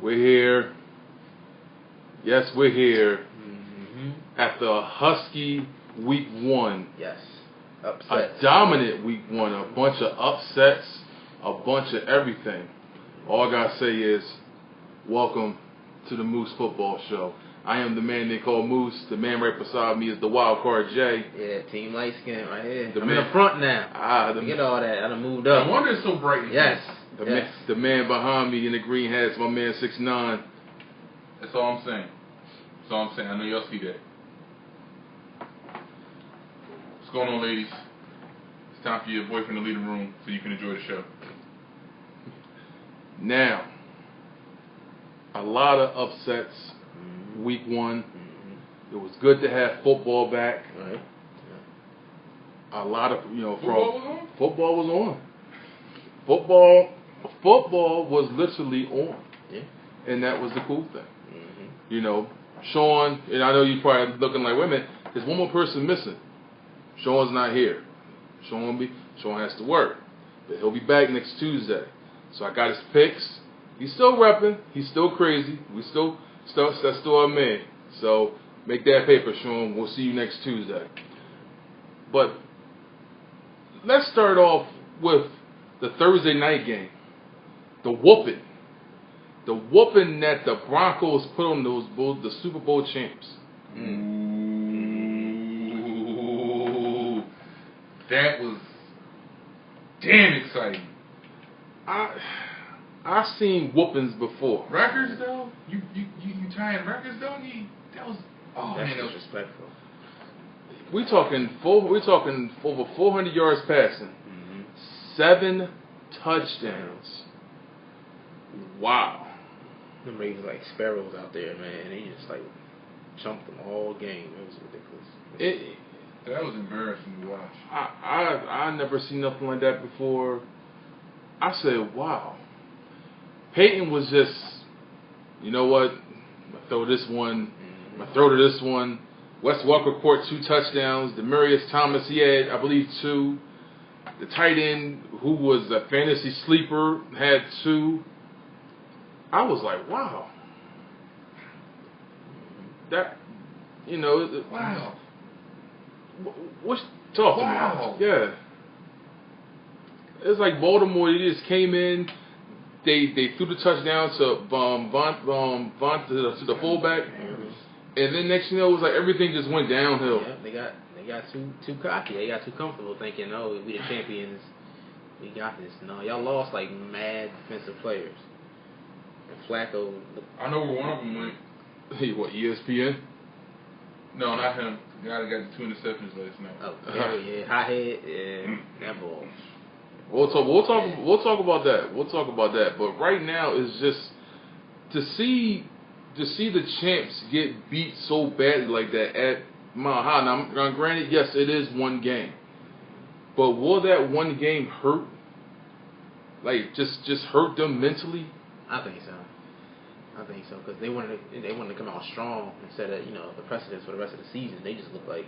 We're here. Yes, we're here. Mm-hmm. After a Husky week 1. Yes. A Upsets. dominant week 1. A bunch of upsets. A bunch of everything. All I gotta say is, welcome to the Moose Football Show. I am the man they call Moose. The man right beside me is the Wild Card Jay. Yeah, Team Light Skin right here. The I'm man- in the front now. Forget all that. I done moved up. No wonder it's so bright in Yes. here. Yes. The man behind me in the green hat's my man 6'9". That's all I'm saying. That's all I'm saying. I know y'all see that. What's going on, ladies? It's time for your boyfriend to leave the room so you can enjoy the show. Now, a lot of upsets week 1. Mm-hmm. It was good to have football back. Right. A lot of, Football was on? Football was on. Football was literally on. Yeah. And that was the cool thing. Mm-hmm. Sean, and I know you're probably looking like, wait a minute, there's one more person missing. Sean's not here. Sean has to work. But he'll be back next Tuesday. So I got his picks. He's still repping. He's still crazy. That's still our man. So make that paper, Sean. We'll see you next Tuesday. But let's start off with the Thursday night game. The whooping. The whooping that the Broncos put on those Bulls, the Super Bowl champs. Ooh, that was damn exciting. I've seen whoopings before. Records though, you tying records though? That was That's man, that was disrespectful. We're talking over 400 yards passing, Mm-hmm. 7 touchdowns. Wow. Them Ravens like sparrows out there, man. And they just like chunked them all game. It was ridiculous. that was embarrassing to watch. I never seen nothing like that before. I said, wow. Peyton was just, you know what? I'm gonna throw this one. I'm gonna throw to this one. Wes Welker caught 2 touchdowns. Demaryius Thomas, he had, I believe, 2. The tight end, who was a fantasy sleeper, had 2. I was like, wow. That, Wow. What's talking Wow. about? Yeah. It's like Baltimore, they just came in, they threw the touchdown to to the fullback, and then next thing you know, it was like everything just went downhill. Yeah, they got too cocky. They got too comfortable thinking, oh, we the champions. We got this. No, y'all lost like mad defensive players. And Flacco. I know where one of them went. Hey, what, ESPN? No, not him. The guy that got the 2 interceptions last night. Oh, yeah, high head, yeah, that ball. We'll talk about that. We'll talk about that. But right now is just to see the champs get beat so badly like that at Mile High. Now, granted, yes, it is one game, but will that one game hurt? Like just hurt them mentally? I think so. Because they wanted to come out strong instead of the precedents for the rest of the season. They just looked like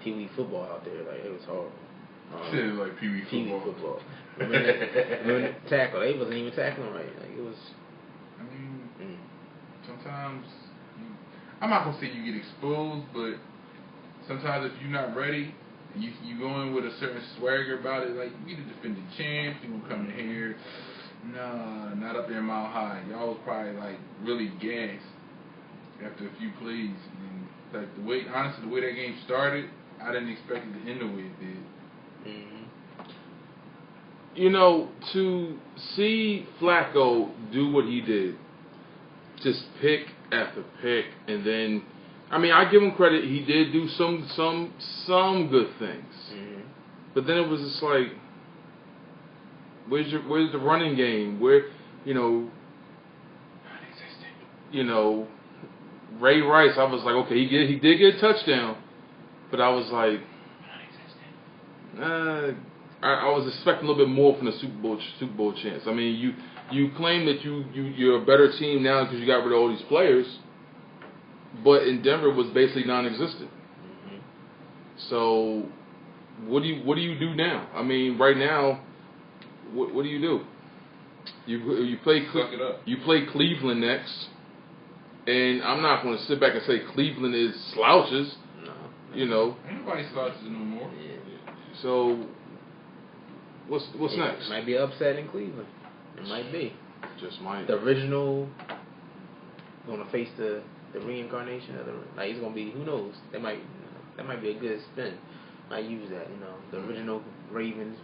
Pee-wee football out there. Like it was horrible. Shit, like Pee-wee football. Remember the tackle? They wasn't even tackling right. Like it was. I mean, sometimes I'm not gonna say you get exposed, but sometimes if you're not ready, you go in with a certain swagger about it. Like you the defending champs, you gonna come in here. Nah, not up there Mile High. Y'all was probably like really gassed after a few plays. And like the way that game started, I didn't expect it to end the way it did. To see Flacco do what he did, just pick after pick, and then, I give him credit. He did do some good things, but then it was just like, where's the running game? Where, Ray Rice. I was like, okay, he did get a touchdown, but I was like, I was expecting a little bit more from the Super Bowl chance. You claim that you're a better team now because you got rid of all these players, but in Denver it was basically non-existent. So what do you do now? Right now, what do you do? You play Suck it up. you play Cleveland next, and I'm not going to sit back and say Cleveland is slouches. No. You know, Ain't nobody slouches no more. Yeah. so what's It next? might be an upset in Cleveland. It might be. Just might. The original going to face the reincarnation of the, like, it's going to be, who knows, that might be a good spin. Might use that, you know, the original Ravens,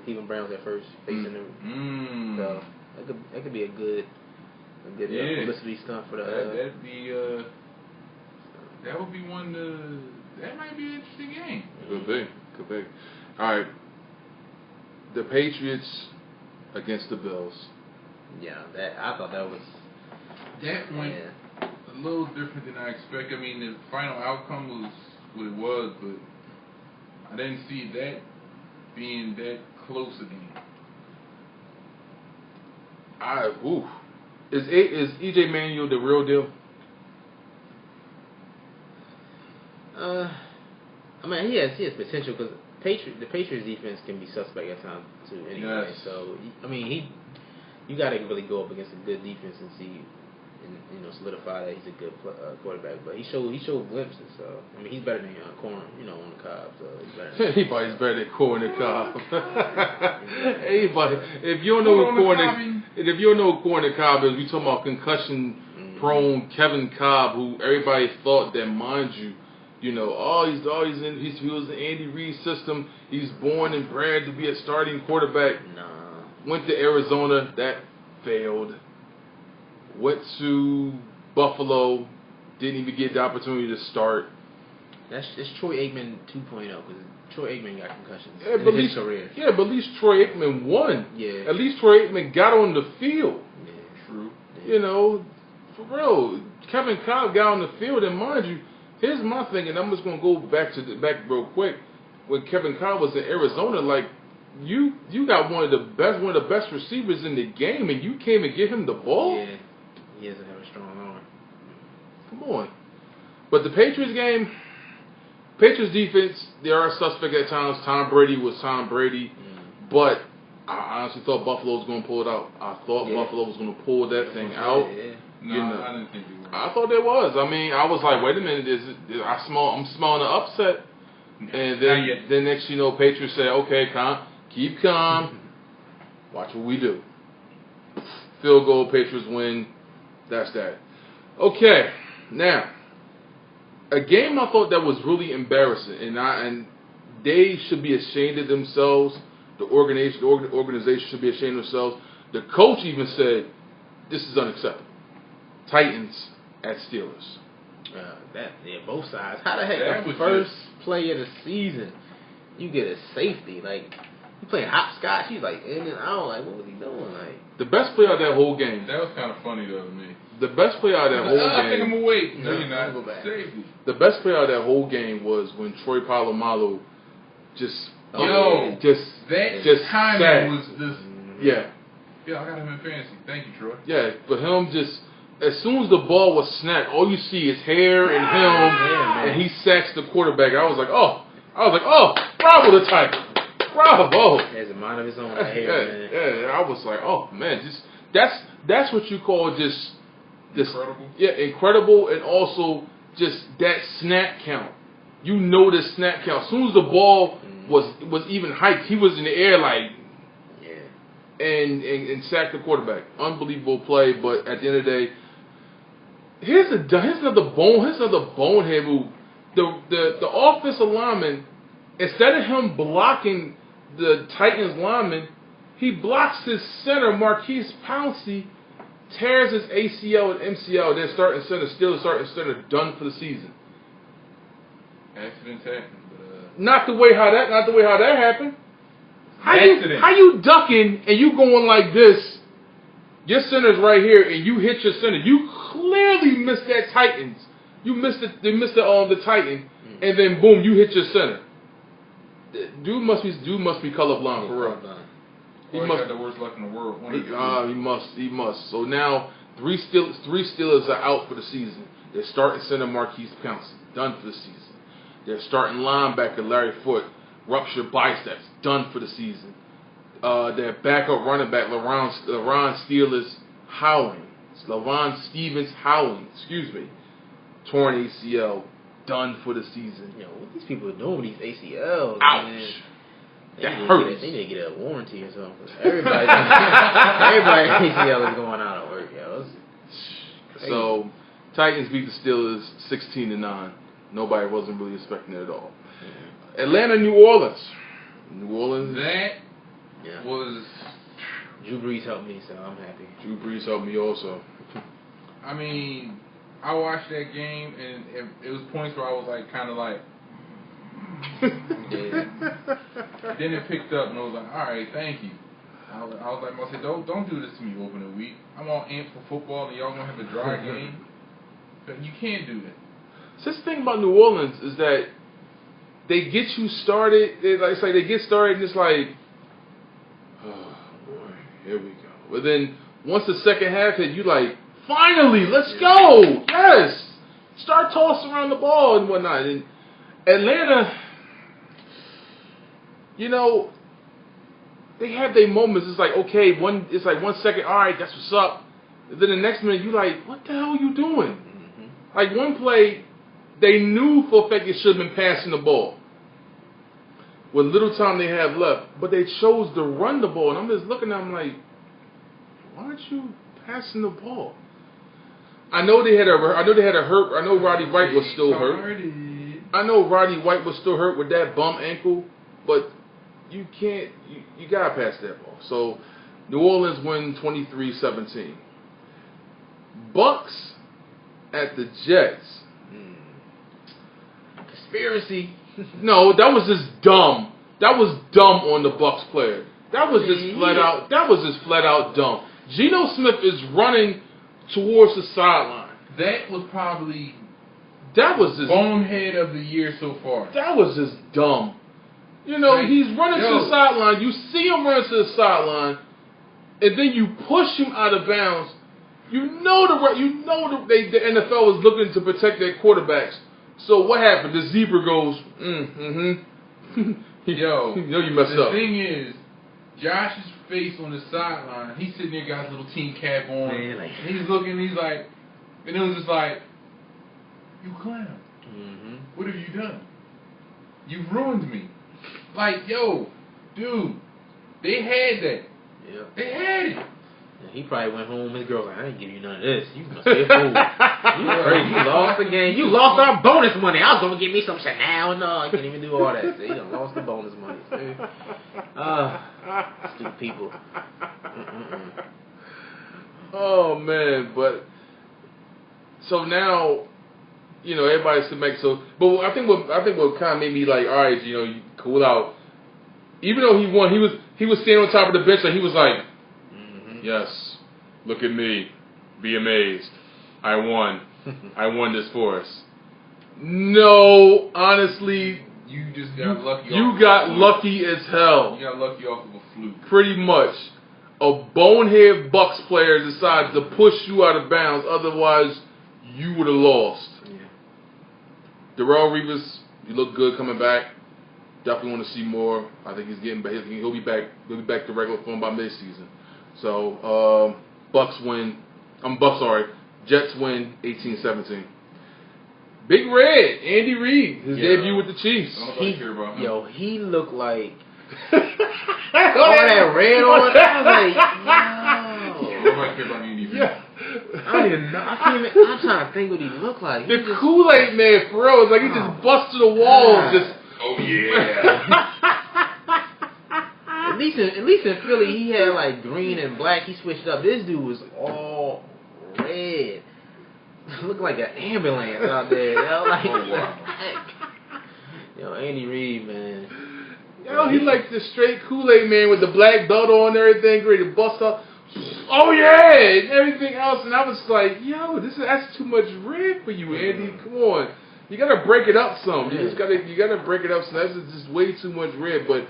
Cleveland Browns at first facing the, so that could be a good publicity stunt for the. That'd be that would be one. That might be an interesting game. Could be. All right. The Patriots against the Bills. Yeah, that I thought that was. That went a little different than I expected. I mean, the final outcome was what it was, but I didn't see that being that close again. Is EJ Manuel the real deal? I mean, he has potential because the Patriots defense can be suspect at times too. Anyway, Yes. so I mean, you got to really go up against a good defense and see, and solidify that he's a good quarterback. But he showed glimpses. So I mean, he's better than Corn, on the Cobb. So he's better. Anybody's better than Corn and Cobb. Anybody. If you don't know who Corn and Cobb is, we talking about concussion-prone Kevin Cobb, who everybody thought that, mind you. He was in Andy Reid's system. He's born and bred to be a starting quarterback. Nah. Went to Arizona, that failed. Went to Buffalo, didn't even get the opportunity to start. It's Troy Aikman 2.0 because Troy Aikman got concussions Yeah, in his career. Yeah, but at least Troy Aikman won. Yeah. At least Troy Aikman got on the field. Yeah. True. Yeah. For real. Kevin Cobb got on the field, and mind you, here's my thing, and I'm just gonna go back real quick. When Kevin Cobb was in Arizona, like you got one of the best receivers in the game, and you came and give him the ball. Yeah, he doesn't have a strong arm. Come on. But the Patriots game, Patriots defense, they are suspect at times. Tom Brady was Tom Brady, but I honestly thought Buffalo was gonna pull it out. I thought Buffalo was gonna pull that thing out. Yeah. No, I didn't think they were. I thought there was. I mean, I was like, wait a minute, I'm smelling an upset. And then next you know, Patriots say, okay, keep calm. Watch what we do. Field goal, Patriots win. That's that. Okay, now, a game I thought that was really embarrassing, and they should be ashamed of themselves. The organization should be ashamed of themselves. The coach even said, this is unacceptable. Titans at Steelers. Both sides. How the heck That the was first play of the season you get a safety? Like, you playing hopscotch, he's like in and out, like what was he doing? Like, The best play out of that whole game. That was kind of funny though to me. The best play out of that whole I think I'm game. gonna wait. No, No, you're I'm gonna not. go back. Safety. The best play out of that whole game was when Troy Polamalu just Timing sacked. was just. Yeah. Yeah, I got him in fantasy. Thank you, Troy. Yeah, but him just, as soon as the ball was snapped, all you see is hair and him, and he sacks the quarterback. I was like, oh, bravo the Titans. Bravo. he has a mind of his own right here, man. Yeah, I was like, oh man, that's what you call just Incredible. Yeah, incredible, and also just that snap count. You know the snap count. As soon as the ball was even hiked, he was in the air like, and sacked the quarterback. Unbelievable play, but at the end of the day, here's another bonehead move. The offensive lineman, instead of him blocking the Titans lineman, he blocks his center, Marquise Pouncey, tears his ACL and MCL, then starting center, done for the season. Accidents happen, but Not the way how that happened. accident. How you ducking and you going like this? Your center's right here, and you hit your center. You clearly missed that Titans. You missed the Titan, and then boom, you hit your center. Dude must be colorblind for real. He got the worst luck in the world. He must. So now three Steelers are out for the season. They're starting center Marquise Pouncey, done for the season. They're starting linebacker Larry Foote, ruptured biceps, done for the season. their backup running back, LaRon Steele is howling. LaRon Stevens howling. Excuse me. Torn ACL, done for the season. Yo, what these people are doing with these ACLs? Ouch. Man. That hurts. They need to get a warranty or something. Everybody ACL is going out of work, yo. So, Titans beat the Steelers 16-9. Nobody wasn't really expecting it at all. Atlanta, New Orleans. New Orleans. That was. Drew Brees helped me, so I'm happy. Drew Brees helped me also. I mean, I watched that game, and it was points where I was like, kind of like. Then it picked up, and I was like, all right, thank you. I was like, I said, don't do this to me over the week. I'm all amped for football, and y'all gonna have a dry game. But you can't do that. So this thing about New Orleans is that they get you started. It's like they get started, and it's like, oh boy, here we go. But then once the second half hit, you like, finally, let's go. Yes, start tossing around the ball and whatnot. And Atlanta, you know, they have their moments. It's like, okay, one second, all right, that's what's up. And then the next minute, you like, what the hell are you doing? Mm-hmm. Like one play, they knew for a fact they should have been passing the ball with little time they have left, but they chose to run the ball. And I'm just looking at them like, why aren't you passing the ball? I know they had a hurt. I know Roddy White was still hurt. I know Roddy White was still hurt with that bum ankle, but you can't. You gotta pass that ball. So New Orleans win 23-17. Bucks at the Jets. Conspiracy. No, that was just dumb. That was dumb on the Bucks player. That was just flat out. That was just flat out dumb. Geno Smith is running towards the sideline. That was probably. That was just bonehead of the year so far. That was just dumb. You know, like, he's running to the sideline. You see him run to the sideline, and then you push him out of bounds. The NFL is looking to protect their quarterbacks. So what happened? The zebra goes, Yo, you know you messed up. The thing is, Josh's face on the sideline, he's sitting there, got his little team cap on, and he's looking, he's like, and it was just like, you clown. Mm-hmm. What have you done? You've ruined me. Like, yo, dude, they had that. Yeah. They had it. Yeah, he probably went home. His girl's like, I ain't give you none of this. You must be a fool. You crazy. You lost the game. You lost our bonus money. I was going to give me some Chanel. No, I can't even do all that. See, you done lost the bonus money. Stupid people. Oh, man. But, so now, you know, everybody's to make but I think what kind of made me like, all right, you know, you cool out. Even though he won, he was standing on top of the bench and he was like, yes, look at me, be amazed, I won, I won this for us. No, honestly, you just got lucky. You got lucky as hell. You got lucky off of a fluke. Pretty much, a bonehead Bucks player decided to push you out of bounds. Otherwise, you would have lost. Darrelle Revis, you look good coming back. Definitely want to see more. I think he's getting back. He'll be back. He'll be back to regular form by midseason. So Bucks win. Jets win 18-17. Big Red, Andy Reid, his debut with the Chiefs. He looked like all that red on. I was like, yo. Nobody cares about Andy Reid. I don't even know. I'm trying to think what he looked like. The Kool-Aid Man, for real. It's like he just busted the walls. Just. Oh yeah. At least in Philly, he had like green and black. He switched up. This dude was all red. Looked like an ambulance out there. Like, yo, Andy Reid, man. Yo, he like the straight Kool-Aid Man with the black belt on and everything, ready to bust up. Oh yeah, and everything else. And I was like, yo, that's too much red for you, Andy. Come on. You gotta break it up some. You gotta break it up some. That's just way too much red. But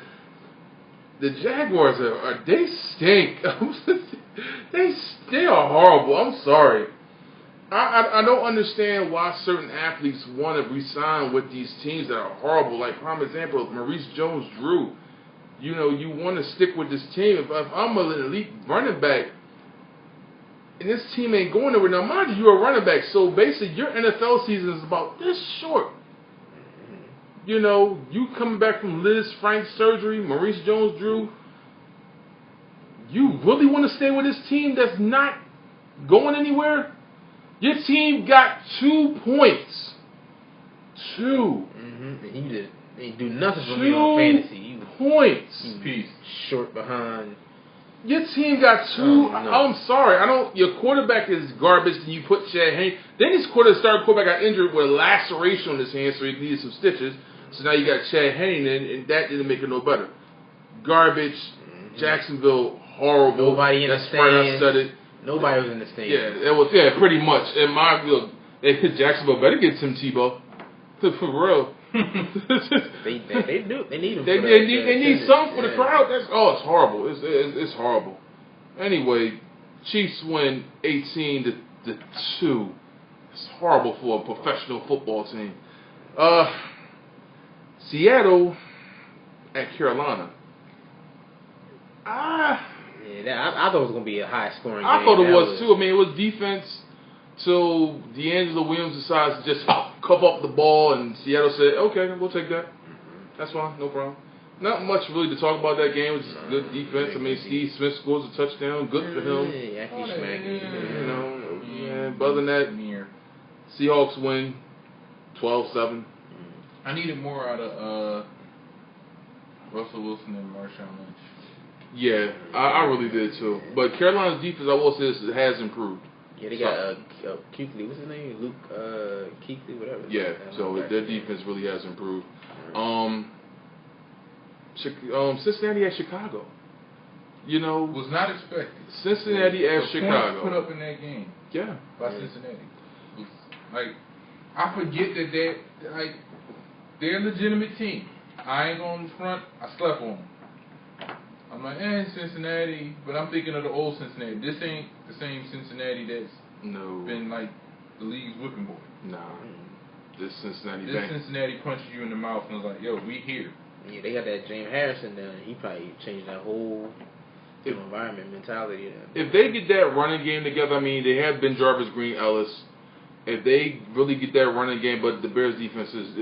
the Jaguars they stink. They are horrible. I'm sorry. I don't understand why certain athletes want to resign with these teams that are horrible. Like prime example, Maurice Jones-Drew. you know, you want to stick with this team. If I'm an elite running back, and this team ain't going nowhere, now mind you, you're a running back, so basically your NFL season is about this short. You know, you coming back from Liz Frank surgery, Maurice Jones-Drew. You really want to stay with this team that's not going anywhere? Your team got 2 points. 2. Mm-hmm. And you didn't do nothing for me on fantasy. You points. Peace. Short behind. Your team got 2. No. I'm sorry. Your quarterback is garbage, and you put Chad Henne. Then his starting quarterback got injured with a laceration on his hand, so he needed some stitches. So now you got Chad Henne, and that didn't make it no better. Garbage. Mm-hmm. Jacksonville, horrible. Nobody in That's the stands. right, I said it. Nobody was in the stands. Yeah, it was. Yeah, pretty much. And Jacksonville better get Tim Tebow. For real. They do. They need him. They need something for the crowd. It's horrible. It's horrible. Anyway, Chiefs win 18-2. It's horrible for a professional football team. Seattle at Carolina. Yeah, I thought it was gonna be a high scoring game. I thought it was too. I mean, it was defense till D'Angelo Williams decides to just cover up the ball, and Seattle said, "Okay, we'll take that. That's fine, no problem." Not much really to talk about that game. It was just good defense. I mean, Steve Smith scores a touchdown. Good for him. You know, but other than that, Seahawks win 12-7. I needed more out of Russell Wilson and Marshawn Lynch. Yeah, I really did too. But Carolina's defense, I will say this, has improved. Yeah, they got Kuechly. What's his name? Luke Kuechly, whatever. Yeah, so their defense really has improved. Cincinnati at Chicago. You know, was not expected. Cincinnati at Chicago. Put up in that game. Yeah. By Cincinnati. Like, I forget that they're a legitimate team. I ain't going front. I slept on them. I'm like, Cincinnati, but I'm thinking of the old Cincinnati. This ain't the same Cincinnati that's been like the league's whipping boy. Nah. This Cincinnati punched you in the mouth and was like, yo, we here. Yeah, they got that James Harrison there. He probably changed that whole environment, mentality. If they get that running game together, I mean, they have Ben Jarvis, Green, Ellis. If they really get that running game, but the Bears' defense is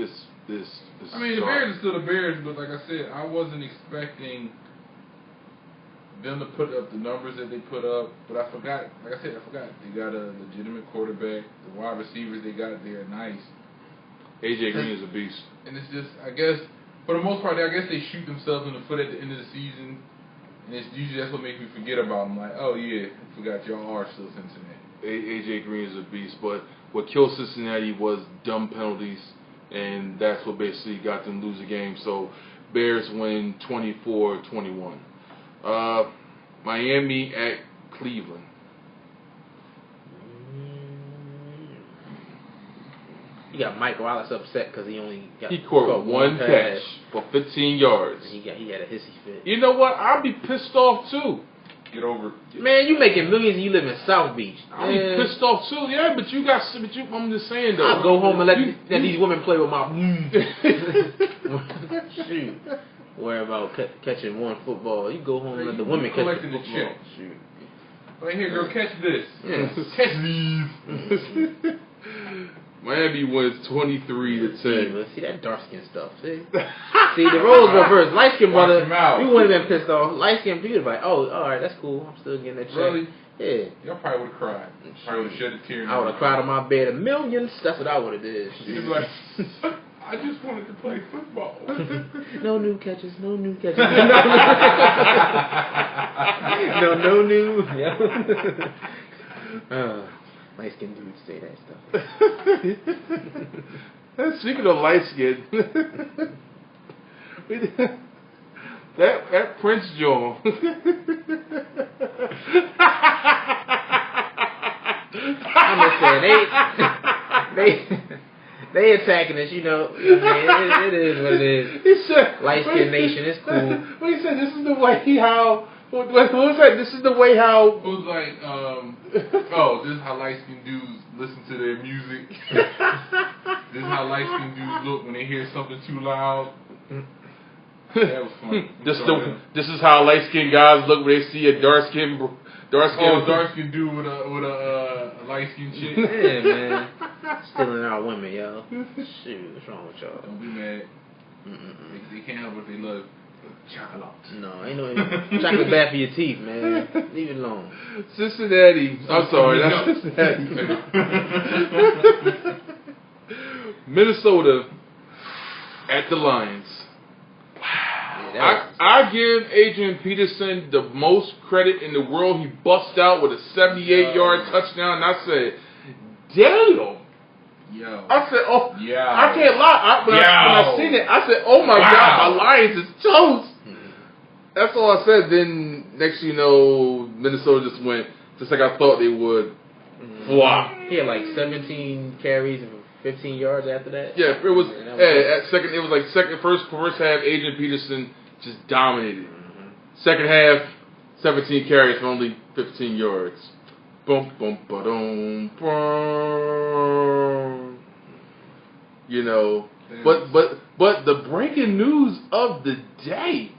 I mean, the Bears are still the Bears, but like I said, I wasn't expecting them to put up the numbers that they put up. But I forgot. They got a legitimate quarterback. The wide receivers they got there are nice. AJ Green is a beast. And it's just, I guess, for the most part, I guess they shoot themselves in the foot at the end of the season. And it's usually that's what makes me forget about them. Like, oh yeah, I forgot y'all are still Cincinnati. AJ Green is a beast, but what killed Cincinnati was dumb penalties, and that's what basically got them lose the game. So Bears win 24-21. Miami at Cleveland. You got Mike Wallace upset because he caught one catch for 15 yards. He had a hissy fit. You know what? I'd be pissed off too. Get over it. Man, you making millions and you live in South Beach. I'd be pissed off too. Yeah, but I'm just saying though. I'll go home and let these women play with my shoot. Worry about catching one football. You go home and let the women catch the football. Check. Shoot. Right here, girl, catch this. Yeah. Catch these. Miami wins 23-10. See that dark skin stuff. See the roles reversed. Light skin brother, you wouldn't have been pissed off. Light skin dude, like, oh, all right, that's cool. I'm still getting that check. Really? Yeah. Y'all probably would have cried. Probably would have shed a tear. I would have cried on my bed a million. That's what I would have did. You'd be like, I just wanted to play football. No new catches. No new. Yeah. Light skinned dudes say that stuff. Speaking of light skin, that Prince John. I'm just saying they attacking us, you know. It is what it is. He said, light skin nation is cool. Well, he said this is the way how. What was that? This is the way how. It was like, this is how light-skinned dudes listen to their music. This is how light-skinned dudes look when they hear something too loud. That was fun. This is how light skinned guys look when they see a dark skinned dark skinned dude with a light skinned chick. Yeah, man. Stealing our women, yo. Shoot, what's wrong with y'all? Don't be mad. They can't help what they love. Chocolate. No, ain't no chocolate bad for your teeth, man. Leave it alone. Cincinnati. I'm sorry, that's Cincinnati. Minnesota at the Lions. I give Adrian Peterson the most credit in the world. He bust out with a 78-yard touchdown, and I said, damn. Yo. I said, oh, yeah. I can't lie. When I seen it, I said, oh my God, my Lions is toast. That's all I said. Then next thing you know, Minnesota just went just like I thought they would. Flop. He had like 17 carries and 15 yards after that. Yeah, it was. At second, it was like first half. Adrian Peterson just dominated. Second half, 17 carries for only 15 yards. Boom, boom, ba-dum, boom. You know, but the breaking news of the day.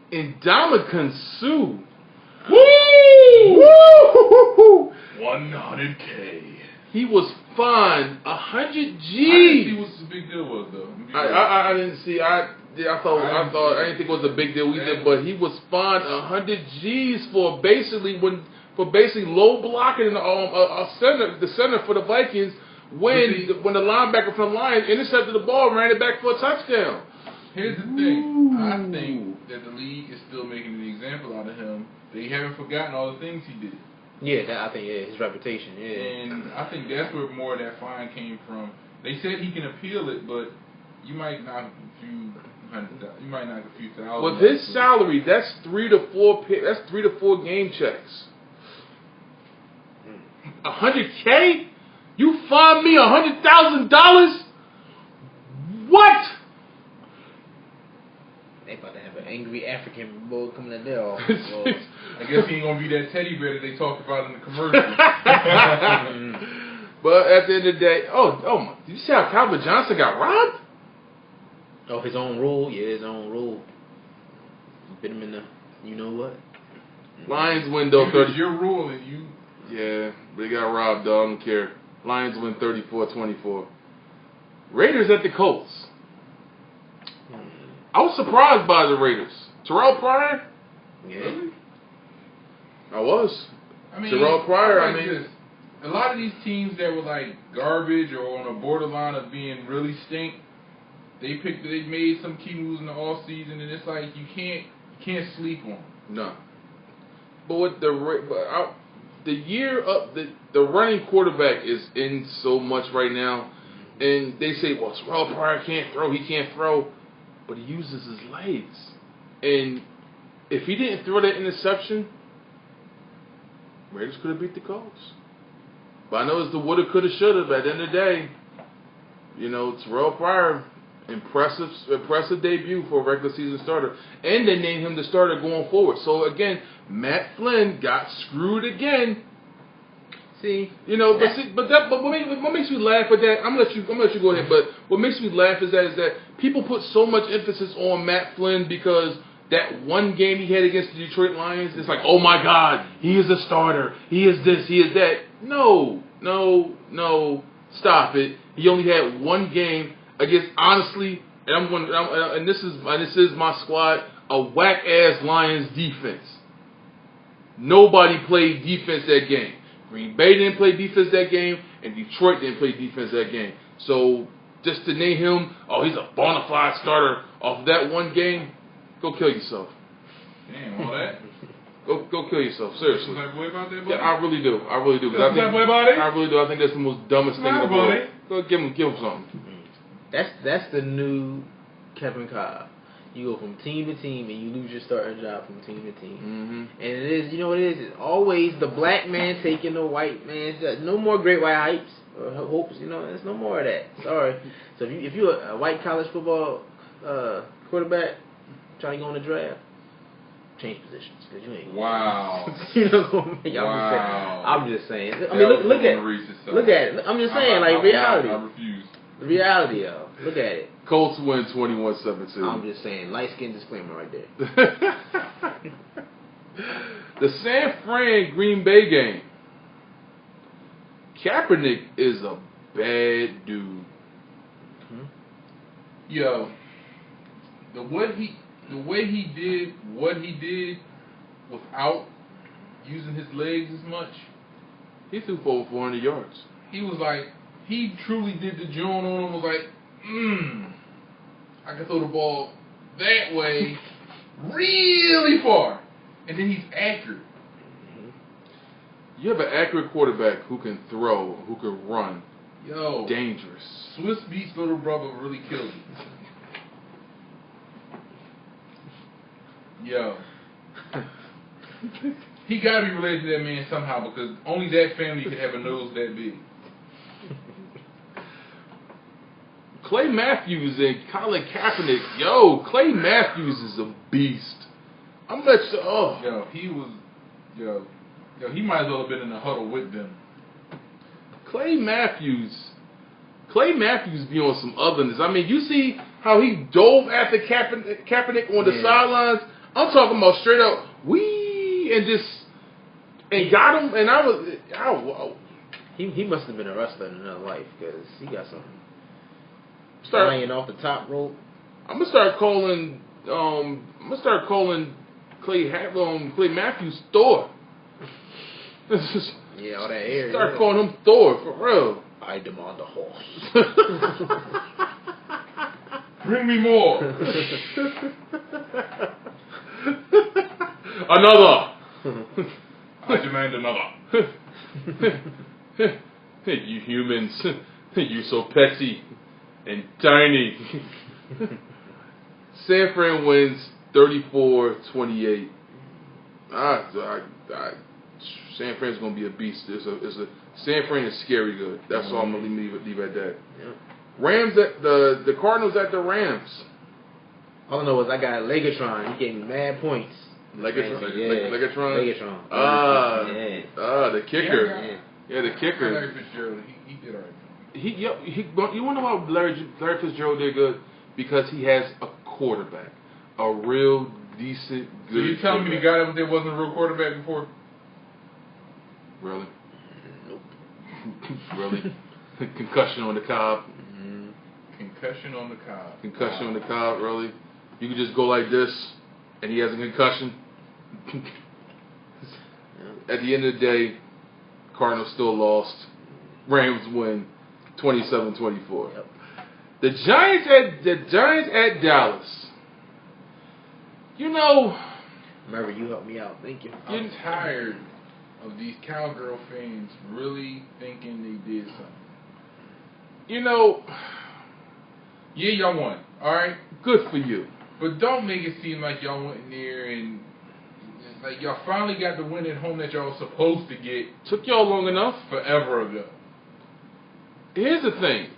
Ndamukong Suh. Woo! 100K. He was fined 100 G's. I didn't see what the big deal was though. I didn't see. I thought I didn't think it was a big deal either. But he was fined 100 G's for basically low blocking the center for the Vikings when the linebacker from the Lions intercepted the ball, ran it back for a touchdown. Here's the thing. I think that the league is still making an example out of him. They haven't forgotten all the things he did. Yeah, I think his reputation. Yeah, and I think that's where more of that fine came from. They said he can appeal it, but you might knock a few thousand. With his salary, that's 3 to 4. That's 3 to 4 game checks. 100K? You fined me $100,000? What? They about to have an angry African boy coming in there. I guess he ain't gonna be that teddy bear that they talked about in the commercial. But at the end of the day, did you see how Calvin Johnson got robbed? Oh, his own rule? Yeah, his own rule. Bit him in the, you know what? Lions win though 30. Your rule and you. Yeah, they got robbed though. I don't care. Lions win 34-24. Raiders at the Colts. I was surprised by the Raiders. Terrell Pryor? Yeah. I was. I mean, Terrell Pryor, a lot of these teams that were like garbage or on a borderline of being really stink, they made some key moves in the off season, and it's like you can't sleep on them. No. But with the year up, the running quarterback is in so much right now, and they say, well, Terrell Pryor can't throw, he can't throw. But he uses his legs. And if he didn't throw that interception, Raiders could have beat the Colts. But I know it's the woulda, coulda, shoulda. But at the end of the day, you know, Terrell Pryor, impressive debut for a regular season starter. And they named him the starter going forward. So, again, Matt Flynn got screwed again. See, you know, but what makes me laugh at that? I'm gonna let you go ahead. But what makes me laugh is that people put so much emphasis on Matt Flynn because that one game he had against the Detroit Lions, it's like, oh my God, he is a starter. He is this. He is that. No, stop it. He only had one game against, honestly, and this is my squad, a whack ass Lions defense. Nobody played defense that game. Green Bay didn't play defense that game, and Detroit didn't play defense that game. So just to name him, he's a bona fide starter off that one game, go kill yourself. Damn, all that? Go kill yourself, seriously. You boy about that, buddy? Yeah, I really do. I really do. I really do. I think that's the most dumbest thing in the world. Go give him something. That's the new Kevin Cobb. You go from team to team and you lose your starting job from team to team. Mm-hmm. And it is, you know what it is? It's always the black man taking the white man's job. No more great white hypes or hopes, you know, there's no more of that. Sorry. So if you're a white college football quarterback trying to go in the draft, change positions because you ain't. Wow. You know, I'm just saying. I mean, look at it. I'm just saying, like reality. I refuse. The reality, yo. Look at it. Colts win 21-17. I'm just saying, light skin disclaimer right there. The San Fran Green Bay game. Kaepernick is a bad dude. Yo, the way he did what he did without using his legs as much, He threw for over 400 yards. he was like, he truly did the joint on him. Was like, I can throw the ball that way really far, and then he's accurate. You have an accurate quarterback who can throw, who can run. Yo, Dangerous. Swiss Beats little brother really killed him. Yo. He gotta be related to that man somehow because only that family could have a nose that big. Clay Matthews and Colin Kaepernick. Yo, Clay Matthews is a beast. I'm not sure. Oh. Yo, he might as well have been in the huddle with them. Clay Matthews be on some otherness. I mean, you see how he dove after Kaepernick on the sidelines? I'm talking about straight up, and got him, and He must have been a wrestler in another life because he got some start. flying off the top rope. I'm gonna start calling Clay Matthews Thor. Yeah, all that air. Start calling him Thor for real. I demand a horse. Bring me more. Another. I demand another. You humans, you so petty and tiny. San Fran wins 34-28. San Fran's gonna be a beast. San Fran is scary good. That's all I'm gonna leave at that. Yeah. Rams at the Cardinals at the Rams. All I know is I got Legatron. He gave me mad points. Legatron. Legatron. The kicker. Yeah, the kicker. Larry Fitzgerald, he did all right. You want to know why Larry Fitzgerald did good? Because he has a quarterback, a real decent, good. So you telling me the guy that wasn't a real quarterback before? Really? Nope. Really? Concussion on the Cobb. Concussion on the Cobb. Concussion on the Cobb. Really? You could just go like this, and he has a concussion. At the end of the day, Cardinals still lost. Rams win 27-24. Yep. The Giants at Dallas. You know, Murray, you helped me out. Thank you. I'm tired of these Cowgirl fans really thinking they did something. You know, yeah, y'all won. All right, good for you. but don't make it seem like y'all went in there and like y'all finally got the win at home that y'all were supposed to get Took y'all long enough. forever ago. Here's the thing.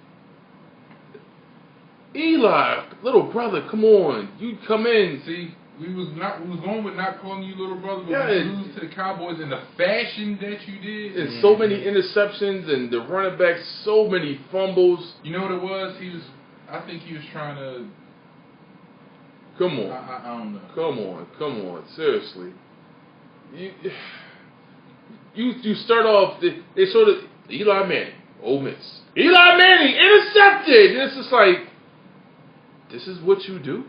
Eli, little brother, come on. You come in. See, we was going with not calling you little brother, but Yeah, we lose to the Cowboys in the fashion that you did. And so many interceptions and the running back, so many fumbles. You know what it was? I think he was trying to. Come on. I don't know. Come on. Seriously. You start off, they sort of, Eli Manning, Ole Miss. Eli Manning, intercepted! And it's just like, this is what you do?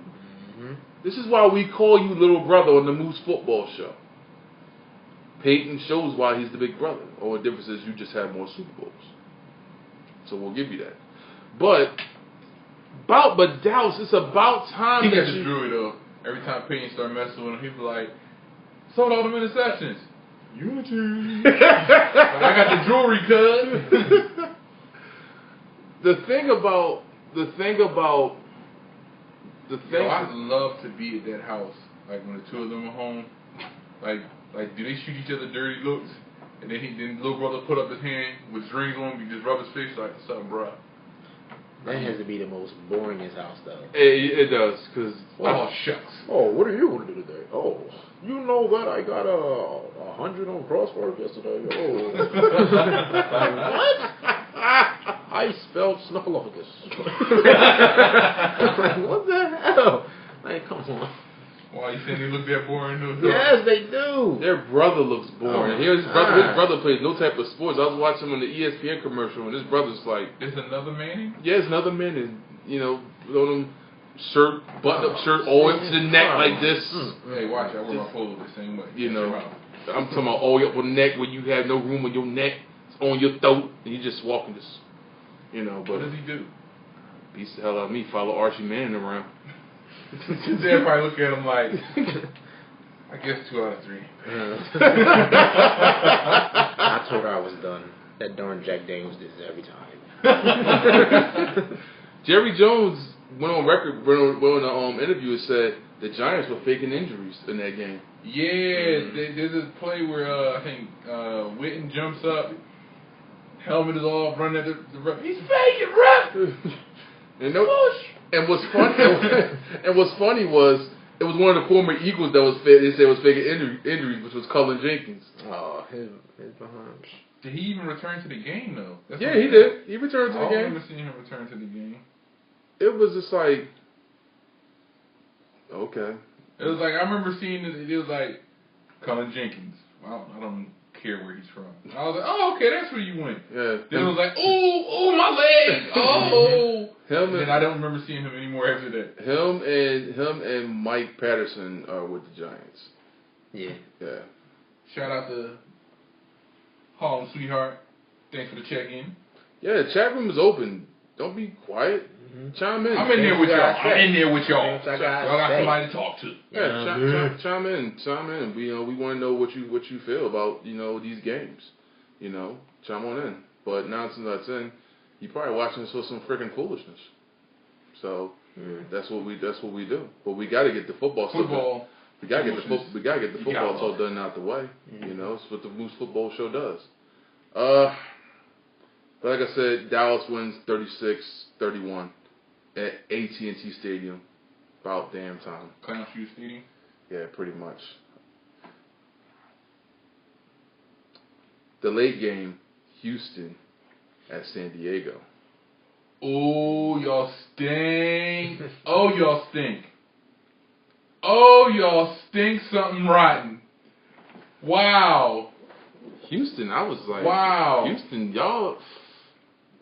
Mm-hmm. This is why we call you little brother on the Moose Football Show. Peyton shows why he's the big brother. All the difference is you just have more Super Bowls. So we'll give you that. But Dallas, it's about time He that got the jewelry though. Every time Peyton started messing with him, he'd be like, sold all them interceptions. Unity. But I got the jewelry, cuz. The thing about Yo, I'd love to be at that house. Like when the two of them are home. Like do they shoot each other dirty looks? And then little brother put up his hand with his rings on him, he just rub his face like, what's up, bro? That has to be the most boringest house, though. It does, because... Oh, shucks. Oh, what are you going to do today? Oh, you know that I got 100 on crossword yesterday? Oh. Like, what? I I spelled snuffleupagus. I'm like, what the hell? Like, come on. Why you saying they look that boring? Though? Yes, they do. Their brother looks boring. Oh, His brother plays no type of sports. I was watching him on the ESPN commercial, and his brother's like, There's another Manning? yeah, it's another man, and on him shirt, button up shirt, all up to the neck like this. Hey, watch, I wear my polo the same way. I'm talking about all the way up on the neck when you have no room on your neck, it's on your throat, and you just walking this, But what does he do? beats the hell out of me. Follow Archie Manning around. Everybody look at him like, I guess 2 out of 3. I told her I was done. That darn Jack Daniels did this every time. Jerry Jones went on record, went on an interview and said the Giants were faking injuries in that game. Yeah, there's a play where I think Witten jumps up, helmet is off, running at the ref. He's faking, ref! And what's funny was it was one of the former Eagles that they said was faking injuries, which was Cullen Jenkins. Oh, his behind. Did he even return to the game though? Yeah, he did. He returned to the I game. remember seeing him return to the game. It was just like, okay. It was like I remember seeing it. It was like Cullen Jenkins. Well, I don't care where he's from. I was like, oh, okay, that's where you went. Yeah. Then it was like, oh, my leg, oh. And I don't remember seeing him anymore after that. Him and Mike Patterson are with the Giants. Yeah. Yeah. Shout out to Harlem Sweetheart. Thanks for the check-in. Yeah, the chat room is open. Don't be quiet. Chime in. I'm in there with y'all. Y'all Y'all got somebody to talk to. Yeah, chime in. We want to know what you feel about these games. Chime on in. But 9 times out of 10, you probably watching this for some freaking foolishness. So that's what we do. But we got to get the football. We got to get the football talk done out the way. It's what the Moose Football Show does. But like I said, Dallas wins 36-31 at AT&T Stadium. About damn time. Clown Shoe Stadium? Yeah, pretty much. The late game, Houston at San Diego. Oh, y'all stink. Oh, y'all stink. Oh, y'all stink something rotten. Wow. Houston, I was like, wow. Houston, y'all.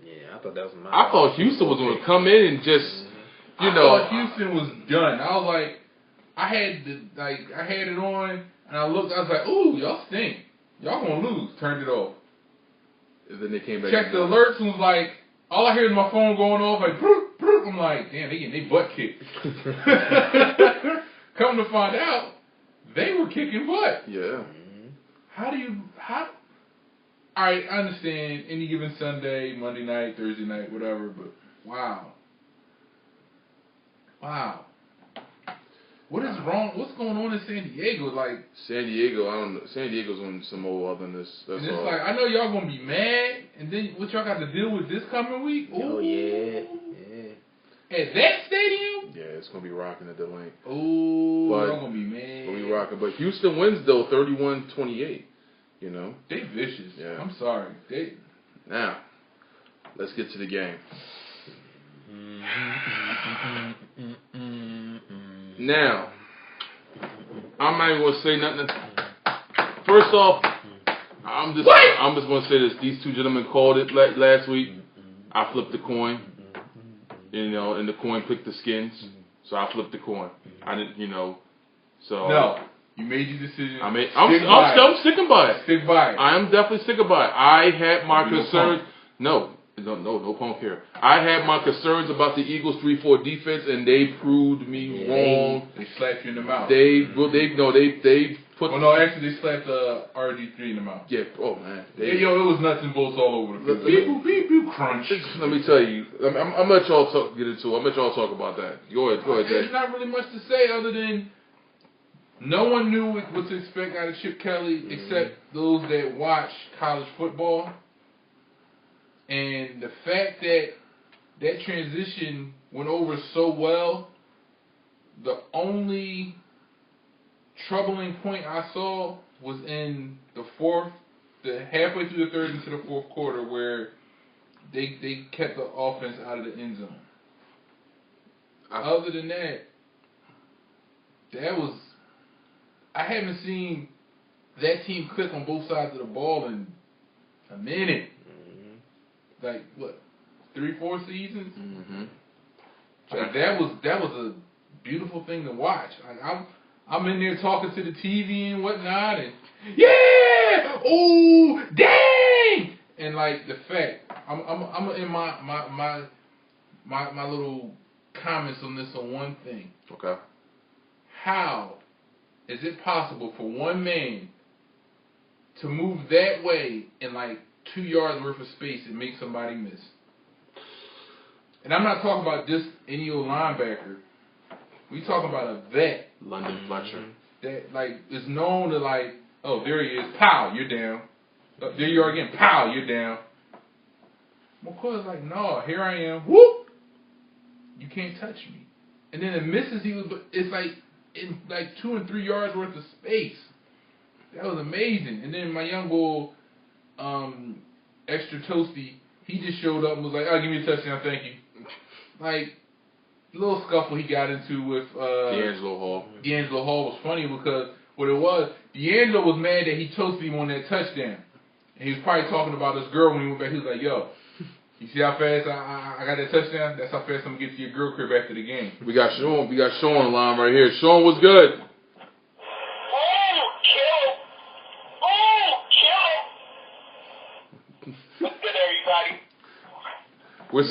Yeah, I thought that was my. I thought Houston was going to come in and just, I thought Houston was done. I was like, I had it on, and I looked. I was like, ooh, y'all stink. Y'all gonna lose. Turned it off. And then they came back. Checked the alerts and was like, all I hear is my phone going off like, broop, broop. I'm like, damn, they getting their butt kicked. Come to find out, they were kicking butt. Yeah. All right, I understand any given Sunday, Monday night, Thursday night, whatever, but wow. What is wrong? What's going on in San Diego? Like San Diego, I don't know. San Diego's on some old otherness. That's and it's all. like I know y'all gonna be mad, and then what y'all got to deal with this coming week? Ooh. Oh yeah. At that stadium? Yeah, it's gonna be rocking at the link. Ooh, but y'all gonna be mad. It's gonna be rocking. But Houston wins though, 31-28. They vicious. Yeah. I'm sorry. Now, let's get to the game. Now, I'm not even gonna say nothing. First off, I'm just gonna say this. These two gentlemen called it last week. I flipped the coin, and the coin picked the skins. So I flipped the coin. I didn't, so. No, you made your decision. I'm sticking by it. Stick by it. I am definitely sticking by it. I had my concerns. No punk here. I had my concerns about the Eagles 3-4 defense, and they proved me wrong. They slapped you in the mouth. They put. Well, no, actually, they slapped RG3 in the mouth. Yeah. Oh man. It was nuts and bolts all over the place. Beep boop crunch. Let me tell you. I'm gonna let y'all get into it. I'm gonna let y'all talk about that. Go ahead, Jay. There's not really much to say other than no one knew what to expect out of Chip Kelly except those that watch college football. And the fact that transition went over so well, the only troubling point I saw was in the halfway through the third into the fourth quarter, where they kept the offense out of the end zone. Other than that, I haven't seen that team click on both sides of the ball in a minute. Mm-hmm. Like what, 3-4 seasons? Mm-hmm. Like that was a beautiful thing to watch. Like I'm in there talking to the TV and whatnot, and yeah, oh dang, and like the fact I'm in my little comments on this on one thing. Okay. How is it possible for one man to move that way in like 2 yards worth of space and make somebody miss? And I'm not talking about just any old linebacker. We talking about a vet. London Fletcher. That like is known to like, oh, there he is, pow, you're down. There you are again, pow, you're down. McCoy's like, no, here I am, whoop, you can't touch me. And then the misses it's like in like 2 and 3 yards worth of space. That was amazing. And then my young boy, Extra Toasty, he just showed up and was like, oh, give me a touchdown, thank you. Like, the little scuffle he got into with D'Angelo Hall. D'Angelo Hall was funny because what it was, D'Angelo was mad that he toasted him on that touchdown. And he was probably talking about his girl when he went back. He was like, yo, you see how fast I got that touchdown? That's how fast I'm going to get to your girl crib after the game. We got Sean on the line right here. Sean, what's good? We're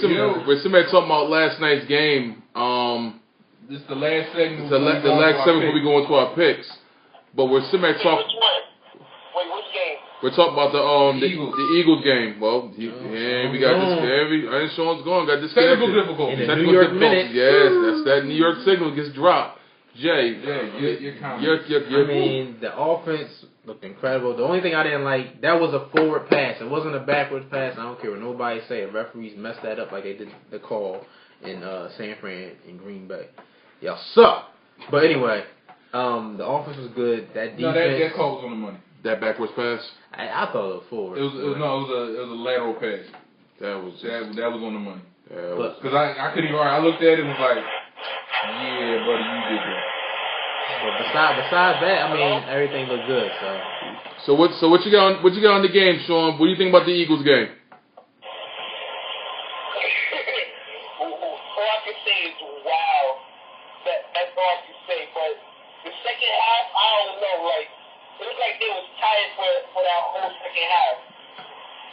somebody talking about last night's game. This is the last segment. It's the last segment before we go into our picks. But we're somebody talking. Which one? Wait, which game? We're talking about the Eagles game. Well, we got this. I think Sean's going. Got this technical difficulty. In the New York minute. Yes, that's that New York signal gets dropped. Jay, your I mean, the offense looked incredible. The only thing I didn't like, that was a forward pass. It wasn't a backwards pass. I don't care what nobody say. Referees messed that up like they did the call in San Fran and Green Bay. Y'all suck. But anyway, the offense was good. That defense. No, that call was on the money. That backwards pass. I thought it was forward. It was a lateral pass. That was on the money. Because I couldn't even. I looked at it and was like, yeah, buddy, you did that. But besides that, I mean, everything looked good. So what you got on the game, Sean? What do you think about the Eagles game? All I can say is wow. That's all I can say. But the second half, I don't know. Like it looked like they was tired for that whole second half.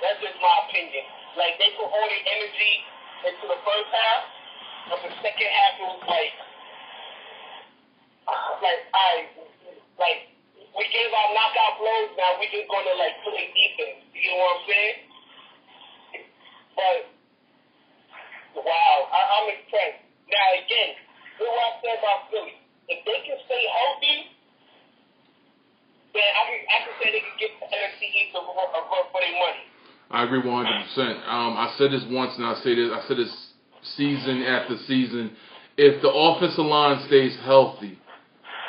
That's just my opinion. Like they put all their energy into the first half, but the second half it was like we gave our knockout blows. Now we just gonna like play defense. You know what I'm saying? But wow, I'm impressed. Now again, here's what I said about Philly. If they can stay healthy, then I can say they can get the NFC East a run for their money. I agree 100%. I said this once, and I say this season after season. If the offensive line stays healthy,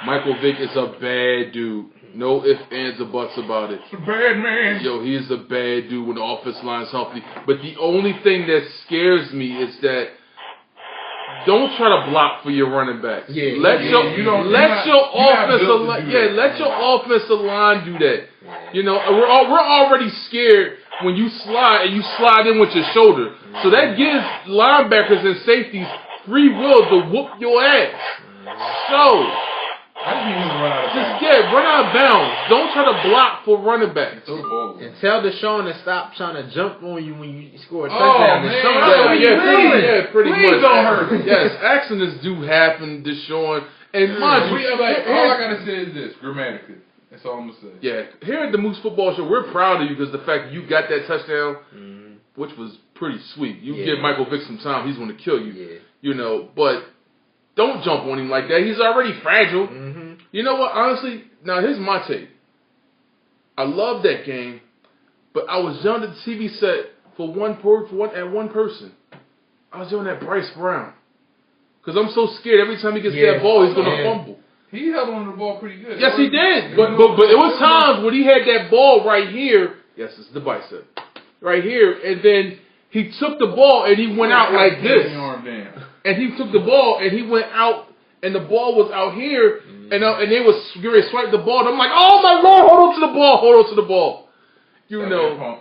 Michael Vick is a bad dude. No ifs, ands, or buts about it. It's a bad man. Yo, he is a bad dude when the offensive line is healthy. But the only thing that scares me is that don't try to block for your running backs. Let your offensive line do that. You know, we're already scared when you slide and you slide in with your shoulder. So that gives linebackers and safeties free will to whoop your ass. So I just need him to run out of bounds. Run out of bounds. Don't try to block for running backs. And tell Deshaun to stop trying to jump on you when you score a Oh, touchdown. man. Pretty Please much. don't hurt. Yes, accidents do happen, Deshaun. And mind you, all I gotta say is this, grammatically. That's all I'm gonna say. Yeah, here at the Moose Football Show, we're proud of you because the fact that you got that touchdown, which was pretty sweet. You give Michael Vick some time, he's going to kill you. Yeah. You know, but don't jump on him like that. He's already fragile. Mm-hmm. You know what? Honestly, now here's my take. I love that game, but I was yelling at the TV set for one person. I was yelling at Bryce Brown because I'm so scared every time he gets that ball, he's going to fumble. He held on to the ball pretty good. Yes, he did. But it was times when he had that ball right here. Yes, it's the bicep. Right here. And then He took the ball and he went out like this. Arm down. And he took the ball and he went out and the ball was out here and they was going to swipe the ball. And I'm like, oh my Lord, hold on to the ball, hold on to the ball. You know,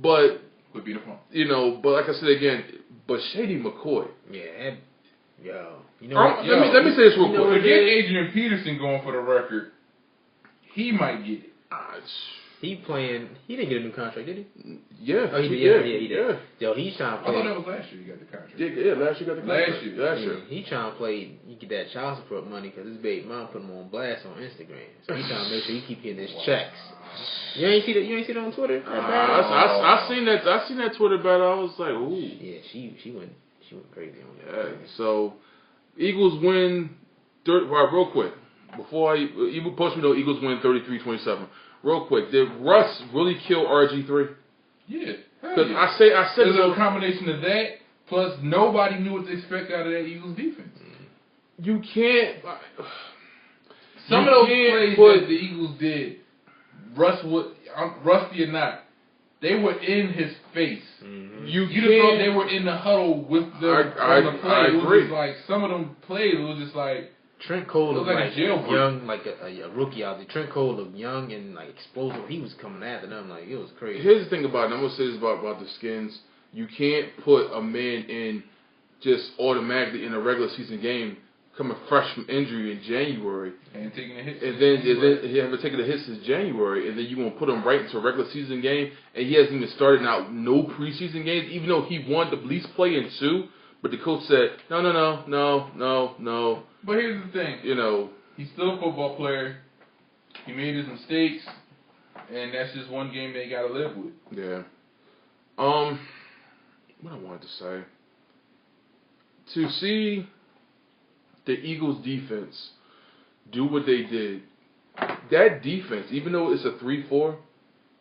but Could be the pump. you know, but like I said again, but Shady McCoy. Yeah, yo. You know what? Let me say this real quick. Forget Adrian Peterson going for the record. He might get it. He didn't get a new contract, did he? Yeah. Oh, he did. Yeah. Yo, he's trying to I play. thought that was last year he got the contract. Yeah, last year got the contract. Last year. He trying to play. He get that child support money because his baby mom put him on blast on Instagram. So he trying to make sure he keep getting his checks. You ain't see that? You ain't see that on Twitter? I seen that. I seen that Twitter battle. I was like, ooh. Yeah, she went crazy on that. Yeah. So Eagles win. Right, real quick before you post me though, Eagles win 33-27. Real quick, did Russ really kill RG3? Yeah. Because Yeah. I said There's a combination of that, plus nobody knew what to expect out of that Eagles defense. You can't. Some of those plays that the Eagles did, rusty or not, they were in his face. You You'd have thought can't. they were in the huddle with the I play. agree. It was just like some of them plays. It was just like Trent Cole Looked looked like a like jailbird. young, like a rookie out there. Trent Cole looked young and like explosive. He was coming after them like it was crazy. Here's the thing about it. I'm gonna say this about the Skins. You can't put a man in just automatically in a regular season game coming fresh from injury in January, and taking a hit. and then he haven't taken a hit since January, and then you're gonna put him right into a regular season game, and he hasn't even started out no preseason games, even though he wanted to at least play in 2. But the coach said, no. But here's the thing. You know, He's still a football player. He made his mistakes, and that's just one game they got to live with. yeah. What I wanted to say. To see the Eagles defense do what they did, that defense, even though it's a 3-4,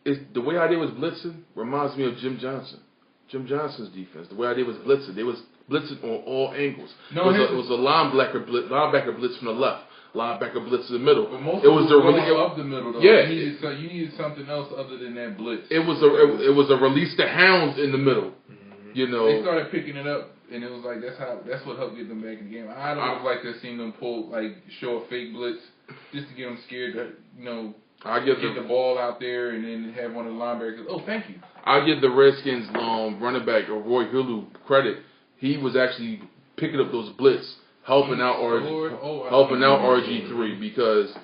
is the way how they was blitzing reminds me of Jim Johnson. Jim Johnson's defense, the way how they was blitzing. They was blitzing on all angles. It was a linebacker blitz from the left, linebacker blitz in the middle. But most it was of the up the middle. Though. Yeah, you needed something else other than that blitz. It was a release the hounds in the middle. You know, they started picking it up, and it was like that's what helped get them back in the game. I don't like to see them show a fake blitz just to get them scared that get the ball out there and then have one of the linebackers. Oh, thank you. I give the Redskins running back Roy Hulu credit. He was actually picking up those blitz, helping out RG3 because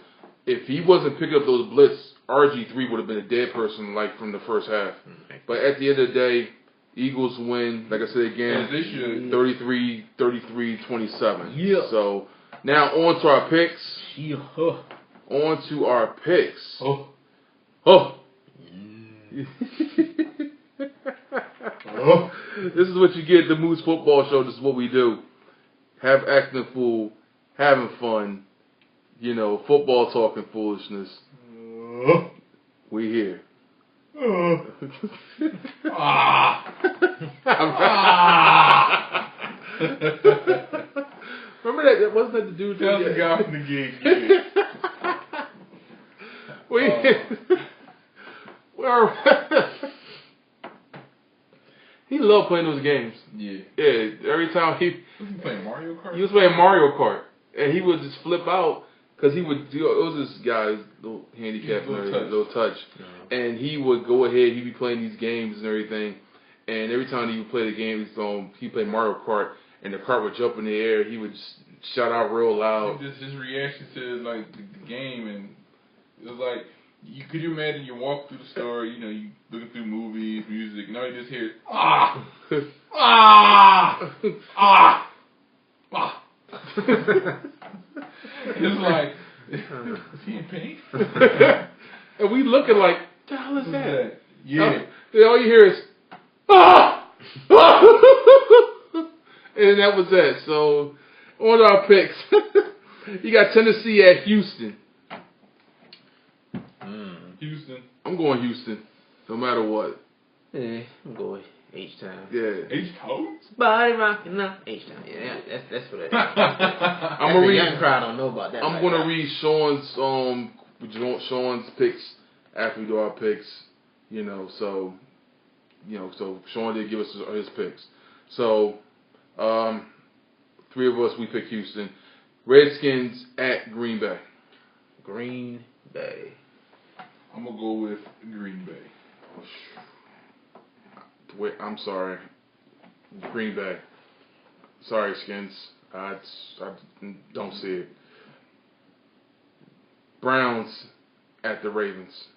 if he wasn't picking up those blitz, RG3 would have been a dead person from the first half. But at the end of the day, Eagles win, like I said again, 33-27. Yeah. So now on to our picks. Yeah. On to our picks. Oh. This is what you get at the Moose Football Show. This is what we do. Acting a fool, having fun, football talking foolishness. We here. Remember that? Wasn't that the dude? That was the guy from the gig. He loved playing those games. Yeah. Yeah. Every time was he playing Mario Kart? He was playing Mario Kart, and he would just flip out because he would do. It was this guy's little handicap, little touch, and he would go ahead. He'd be playing these games and everything, and every time he would play the game, he played Mario Kart, and the cart would jump in the air. He would just shout out real loud. Just his reaction to the game, and it was like. Could you imagine you walk through the store, you looking through movies, music, and all you just hear is, It's like, is he in pain? And we looking like, what the hell is that? Yeah. All you hear is, and that was that. So, on our picks, you got Tennessee at Houston. Houston. I'm going Houston, no matter what. Yeah, I'm going H-Town. Yeah. H-Town? Body rocking up. H-Town. Yeah, that's what that is. I'm gonna read. Young crowd don't know about that. I'm gonna read Sean's picks after we do our picks. So So Sean did give us his picks. So, 3 of us, we picked Houston. Redskins at Green Bay. Green Bay. I'm gonna go with Green Bay. Wait, I'm sorry. Green Bay. Sorry, Skins. I don't see it. Browns at the Ravens.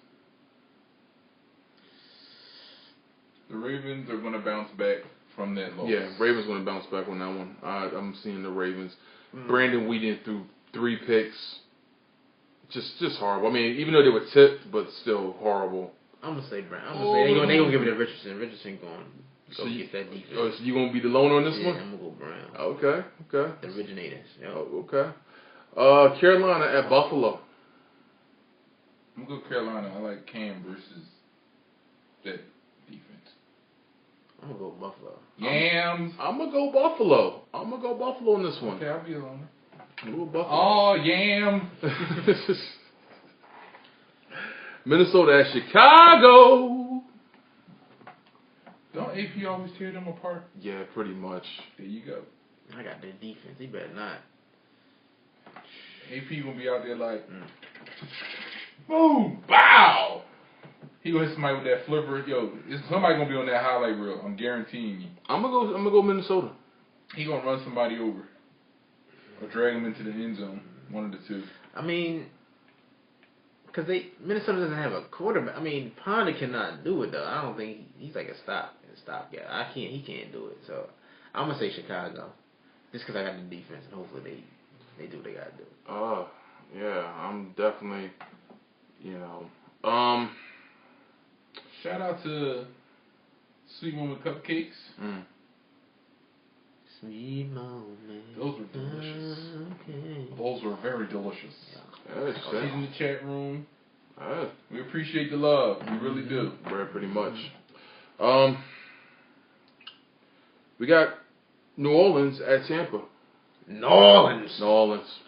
The Ravens are gonna bounce back from that loss. Yeah, Ravens going to bounce back on that one. I'm seeing the Ravens. Brandon Whedon threw 3 picks. Just horrible. I mean, even though they were tipped, but still horrible. I'm gonna say Brown. I'm gonna say they gonna give it to Richardson. Richardson going So to get that defense. Oh, so you gonna be the loner on this Yeah, one? I'm gonna go Brown. Okay. The originators. Yep. Oh, okay. Carolina at Buffalo. I'm gonna go Carolina. I like Cam versus that defense. I'm gonna go Buffalo. Yams. I'm gonna go Buffalo. I'm gonna go Buffalo in this one. Okay, I'll be alone. I'm gonna go Buffalo. Oh, Yam. Minnesota at Chicago. Don't AP always tear them apart? Yeah, pretty much. There you go. I got their defense. He better not. AP gonna be out there like, boom, bow. He gonna hit somebody with that flipper. Yo, somebody gonna be on that highlight reel. I'm guaranteeing you. I'm gonna go Minnesota. He gonna run somebody over or drag him into the end zone. One of the two. I mean, because Minnesota doesn't have a quarterback. I mean, Ponder cannot do it though. I don't think he's like a stop guy. He can't do it. So I'm gonna say Chicago, just because I got the defense and hopefully they do what they gotta do. Yeah, I'm definitely, Shout out to Sweet Moment Cupcakes. Sweet moment. Those were delicious. Okay. Those were very delicious. yeah, She's in the chat room. yeah, We appreciate the love. We really do. pretty much. We got New Orleans at Tampa. New Orleans. New Orleans.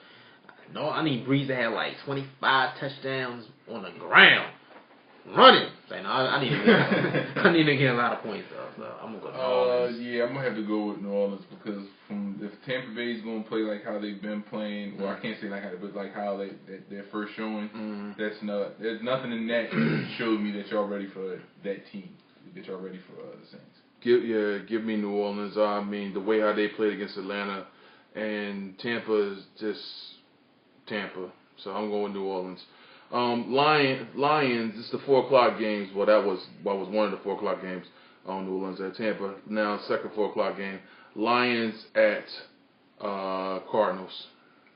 No, I need Breeze to have like 25 touchdowns on the ground, running. Say no, I need to get a lot of points though. So I'm gonna go New Orleans. Yeah, I'm gonna have to go with New Orleans because if Tampa Bay's gonna play like how they've been playing, well, I can't say like how, but like how their first showing, there's nothing in that that showed me that y'all ready for that team, that y'all ready for the Saints. Give me New Orleans. I mean, the way how they played against Atlanta and Tampa is just Tampa. So I'm going New Orleans. Lions. It's the 4:00 games. Well, that was one of the 4:00 games on New Orleans at Tampa. Now second 4:00 game. Lions at Cardinals.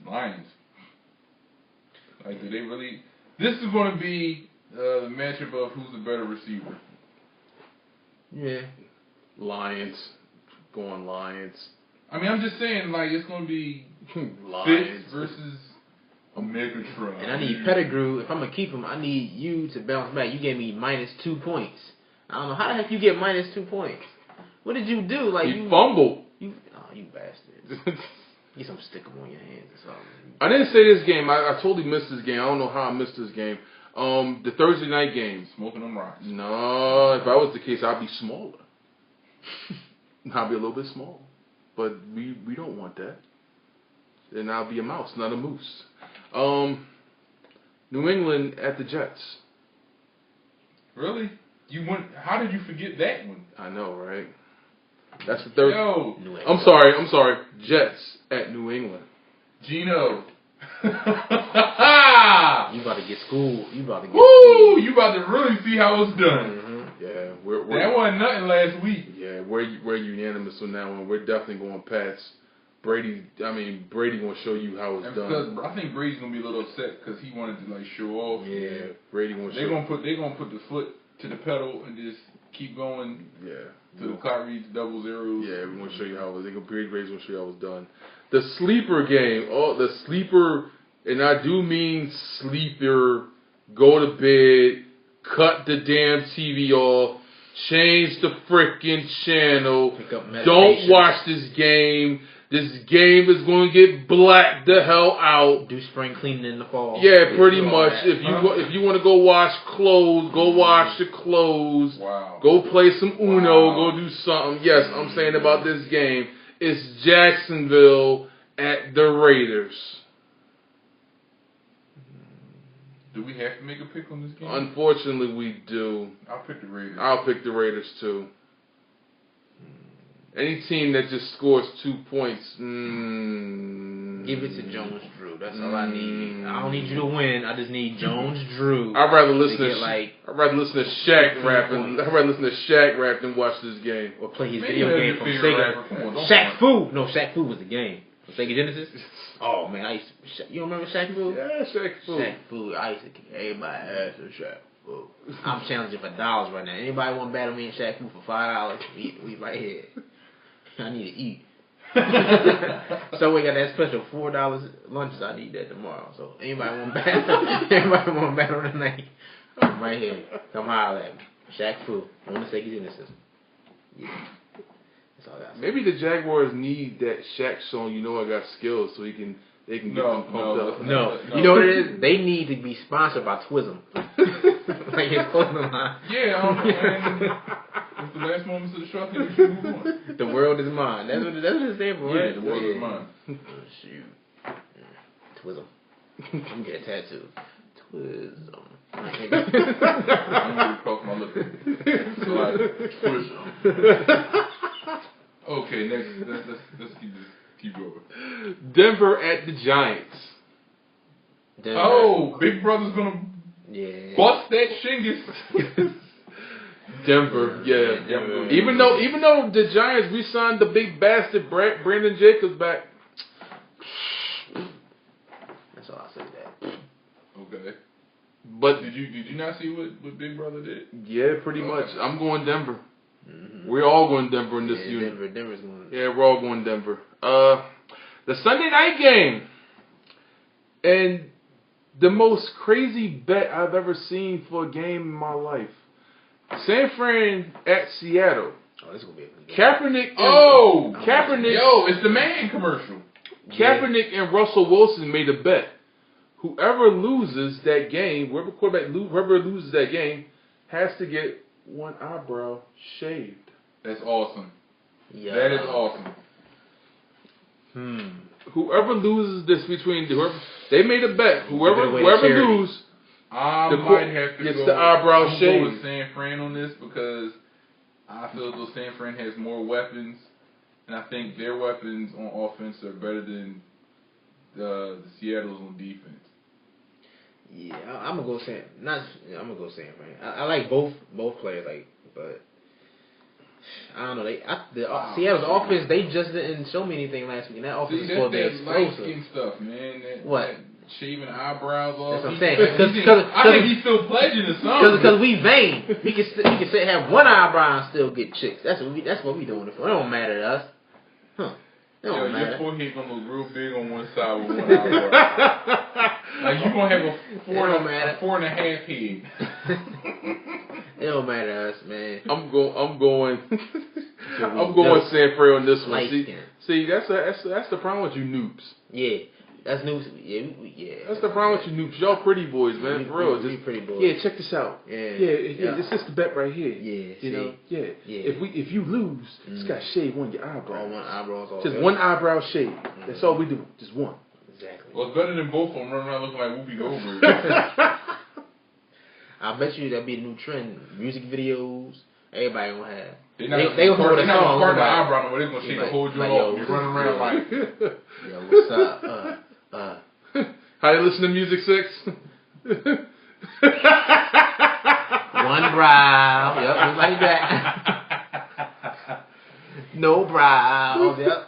Lions. Like, do they really? This is going to be the matchup of who's the better receiver. Yeah. Lions. Going Lions. I mean, I'm just saying, like, it's going to be Lions Fitz versus a Megatron. And I need Pettigrew. If I'm gonna keep him, I need you to bounce back. You gave me -2 points. I don't know how the heck you get -2 points. What did you do? Like He fumbled. You bastard. Get some stick on your hands or something. I didn't say this game. I totally missed this game. I don't know how I missed this game. The Thursday night game. Smoking them rocks. No, if that was the case, I'd be smaller. I'd be a little bit smaller. But we don't want that. Then I'll be a mouse, not a moose. New England at the Jets. Really? How did you forget that one? I know, right? That's the third. Yo, I'm sorry. Jets at New England. Gino. You about to get schooled. You about to get Woo! You about to really see how it's done. Yeah, That wasn't nothing last week. Yeah, we're unanimous on that one. We're definitely going Pats. Brady gonna show you how it's done. Because I think Brady's gonna be a little upset because he wanted to like show off. Yeah, Brady gonna show. They're gonna put the foot to the pedal and just keep going. Yeah. To the clock reads 00. Yeah, we're gonna show you how it was. Brady's gonna show you how it was done. The sleeper game. Oh, the sleeper, and I do mean sleeper. Go to bed. Cut the damn TV off. Change the freaking channel. Pick up medication. Don't watch this game. This game is going to get blacked the hell out. Do spring cleaning in the fall. Yeah, pretty all much. that. If you want to go wash clothes, go wash your clothes. Wow. Go play some Uno. Wow. Go do something. Yes, I'm saying about this game. It's Jacksonville at the Raiders. Do we have to make a pick on this game? Unfortunately, we do. I'll pick the Raiders. I'll pick the Raiders too. Any team that just scores 2 points. Give it to Jones Drew. That's all I need. I don't need you to win. I just need Jones Drew. I'd rather listen to get like I'd rather listen to Shaq rapping. I'd rather listen to Shaq rap than watch this game. or play his Maybe video that's game your from favorite Sega. rapper. Come on, don't Shaq front. Fu. No, Shaq Fu was the game. From Sega Genesis. Oh man, I used to, you don't remember Shaq Fu? Yeah, Shaq Fu. Shaq Fu. I used to kick everybody ass with Shaq Fu. I'm challenging for dollars right now. Anybody want to battle me and Shaq Fu for $5? We right here. I need to eat. So we got that special $4 lunches. I need that tomorrow. So anybody want to battle? Anybody want to battle tonight? I'm right here. Come holler at me. Shaq Fu on the Sega Genesis. Yeah. That's all I got. to say. Maybe the Jaguars need that Shaq song. You know I got skills, so they can get them pumped up. No, you know what it is? They need to be sponsored by Twism. Like his clothing line. Yeah, and with the last moments of the show, I think we should move on. The world is mine. That's what it stands for, right? Yeah, the world is mine. Oh, shoot. Twism. You can get a tattoo. Twism. I'm gonna cross my lips. So okay, next. Let's keep going. Denver at the Giants. Denver. Oh, Big Brother's gonna Yeah. bust that Shingus. Denver, yeah. Denver. Even though the Giants re-signed the big bastard Brandon Jacobs back. That's all I say to that. Okay. But Did you not see what Big Brother did? yeah, pretty much. I'm going Denver. Mm-hmm. We're all going Denver in this Yeah, unit. Denver's going. Yeah, we're all going Denver. The Sunday night game. And the most crazy bet I've ever seen for a game in my life. San Fran at Seattle. Oh, this is gonna be a good game. Kaepernick. Kaepernick. Yo, it's the man commercial. Kaepernick and Russell Wilson made a bet. Whoever loses that game, whoever loses that game, has to get one eyebrow shaved. That's awesome. Yeah. That is awesome. Whoever loses this they made a bet. Whoever away to charity. loses, I The might have to gets go. the eyebrow I'm shave. going with San Fran on this because I feel as though San Fran has more weapons, and I think their weapons on offense are better than the Seattle's on defense. Yeah, I'm gonna go San. I'm gonna go San Fran. I like both players, but I don't know. Seattle's offense, they just didn't show me anything last week, and that offense See, is that's supposed to be that light explosive. skin stuff, man. What? That shaving eyebrows off. That's what I'm saying. I think he's still pledging to something. Because we vain. We can sit have one eyebrow and still get chicks. That's what we doing it for. It don't matter to us. Huh. It Yo, don't your matter. forehead gonna look real big on one side with one eyebrow. Like you gonna have a 4.5 head. It don't matter to us, man. I'm going San Fran on this one. Light skin. See, that's the problem with you noobs. Yeah. That's news. Yeah. That's the problem with you noobs. Y'all pretty boys, man. For real. We pretty boys. Yeah, check this out. Yeah. This is the bet right here. Yeah, You know? see? Yeah. Yeah. If you lose, just gotta shave one of your All eyebrows. one eyebrows off. Just one eyebrow shave. That's all we do. Just one. Exactly. Well, it's better than both of them running around looking like Whoopi Goldberg. I bet you that'd be a new trend. Music videos, everybody gonna have. They're They gonna hold a not song. part of the like, eyebrow, no more. They're gonna shave the whole like, jaw yo, off. You're running around like. Yo, what's up? How you listen to Music 6? One brow. Yep, just like that. No brows. Yep.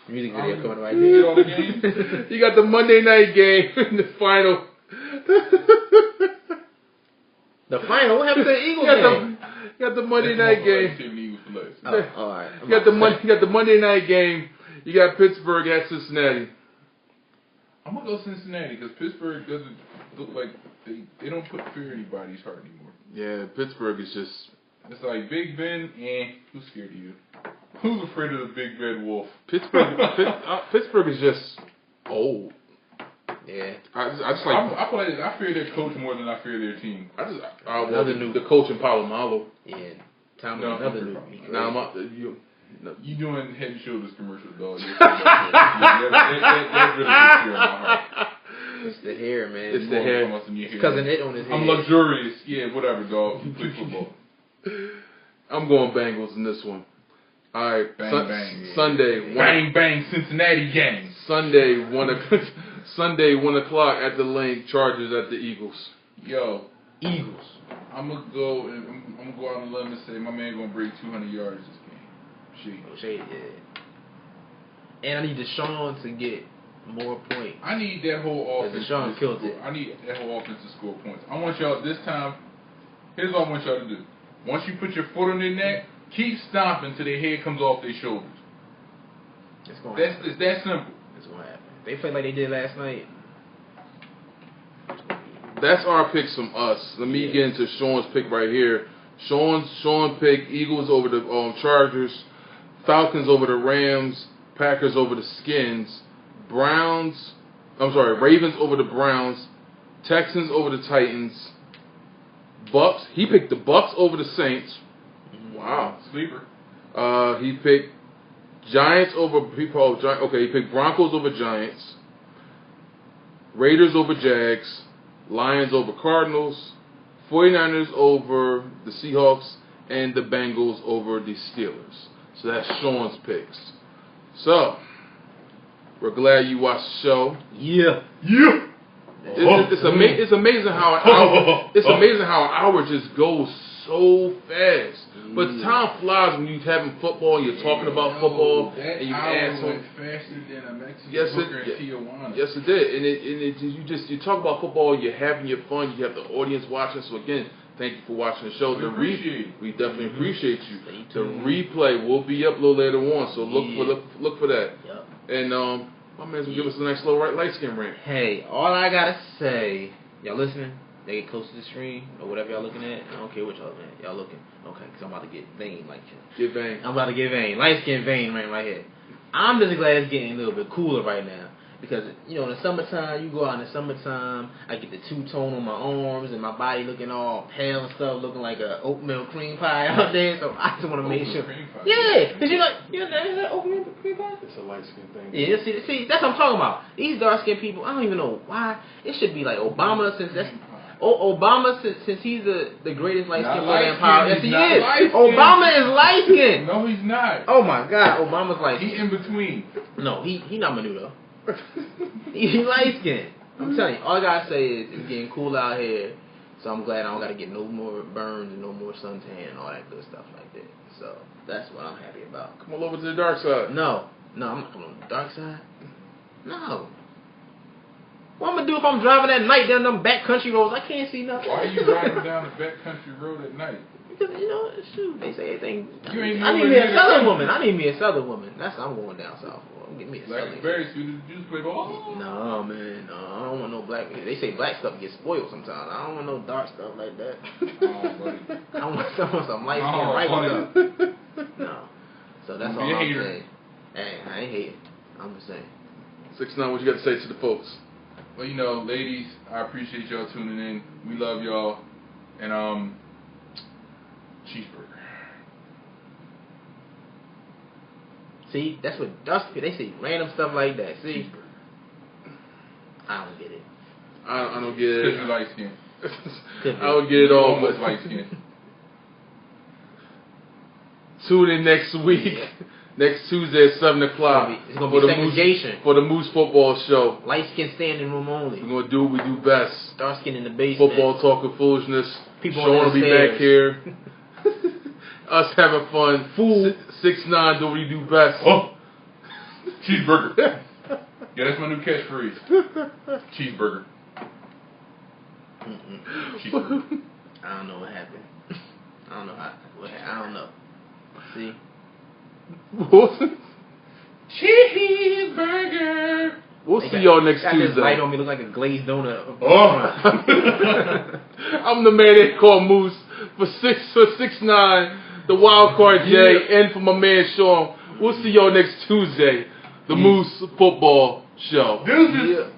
Music video coming right You here. get on the game? You got the Monday night game, the final. The final. What happened to the Eagles You game? got the Monday night game. Oh, all right. You got the Monday night game. You got Pittsburgh at Cincinnati. I'm gonna go Cincinnati because Pittsburgh doesn't look like they don't put fear in anybody's heart anymore. Yeah, Pittsburgh is just. It's like Big Ben, who's scared of you? Who's afraid of the big red wolf? Pittsburgh is just old. Yeah. I just like. I feel like I fear their coach more than I fear their team. Another new the coach in Palomalo. Yeah. Time No, another I'm new. pretty Now You doing Head and Shoulders commercials, dog. That really gets here in my heart. It's the hair, man. It's the hair. It's cousin it on his head. I'm luxurious. Yeah, whatever, dog. You play football. I'm going Bengals in this one. All right, Bang, bang. Sunday. Bang, bang, Cincinnati gang. Sunday, 1:00 at the Link. Chargers at the Eagles. Yo, Eagles. I'm gonna go and I'm gonna go out on a limb and say my man gonna break 200 yards this game. Shade, yeah. And I need Deshaun to get more points. I need that whole offense. Deshaun to killed score. it. I need that whole offense to score points. I want y'all this time. Here's what I want y'all to do. Once you put your foot on their neck, keep stomping till their head comes off their shoulders. It's going It's that simple. It's going to happen. They play like they did last night. That's our picks from us. Let me get into Sean's pick right here. Sean picked Eagles over the Chargers, Falcons over the Rams, Packers over the Skins, Ravens over the Browns, Texans over the Titans, Bucks. He picked the Bucks over the Saints. Wow. Sleeper. He picked Giants over he picked Broncos over Giants, Raiders over Jags, Lions over Cardinals, 49ers over the Seahawks, and the Bengals over the Steelers. So that's Sean's picks. So, we're glad you watched the show. Yeah. It's amazing how an hour just goes so fast. But time flies when you're having football, you're talking about football, that and you hour ask went faster than a Mexican hooker in Tijuana. Yes, it did. And you talk about football, you're having your fun, you have the audience watching. So again, thank you for watching the show. We definitely appreciate you. The replay will be up a little later on, so look for that. Yep. And my man's gonna give us a nice little light skin rant. Hey, all I gotta say, y'all listening? They get close to the screen or whatever y'all looking at. I don't care what y'all looking at. Y'all looking. Okay, because I'm about to get vain like you. Get vain. I'm about to get vain. Light skin vain right here. I'm just glad it's getting a little bit cooler right now. Because, in the summertime, you go out in the summertime, I get the two-tone on my arms and my body looking all pale and stuff, looking like a oatmeal cream pie out there. So I just want to make sure. Yeah, because that oatmeal cream pie? It's a light skin thing. Yeah, see, that's what I'm talking about. These dark-skinned people, I don't even know why. It should be like Obama Obama, since he's the greatest light-skinned man in power. Yes, he is. Obama is light-skinned. No, he's not. Oh, my God. Obama's light-skinned. He in between. No, he not Menudo. He light-skinned. I'm telling you, all I got to say is it's getting cool out here, so I'm glad I don't got to get no more burns and no more suntan and all that good stuff like that. So that's what I'm happy about. Come on over to the dark side. No, I'm not coming on the dark side. No. What I'm going to do if I'm driving at night down them backcountry roads? I can't see nothing. Why are you riding down the backcountry road at night? Because, shoot, they say everything. You ain't I need me a southern woman. I need me a southern woman. That's what I'm going down south for. I'm getting me a Black southern berries, you just play ball? No, man. No, I don't want no black. They say black stuff gets spoiled sometimes. I don't want no dark stuff like that. Oh, buddy. I want some light skin right stuff. No. So that's all I'm saying. Hey, I ain't hating. I'm just saying. 6ix9ine, what you got to say to the folks? Well, ladies, I appreciate y'all tuning in. We love y'all. And, cheeseburger. See, that's what they say random stuff like that. See? I don't get it. I don't get it. Because you light skin. I don't get it all. Almost light skin. Tune in next week. Next Tuesday at 7 o'clock. It's going to be segregation. For the Moose Football Show. Light skin standing room only. We're going to do what we do best. Dark skin in the basement. Football talking foolishness. People Sean will be back here. Us having fun. Fool. 6ix9ine do what you do best. Oh! Cheeseburger. Yeah, that's my new catchphrase. Cheeseburger. Cheeseburger. I don't know what happened. I don't know. See? Cheeseburger. We'll see y'all next Tuesday. This light on me look like a glazed donut. I'm the man they call Moose for 6ix9ine. the Wild Card Jay, and for my man Sean. We'll see y'all next Tuesday. The Moose Football Show. Deuces. Yeah.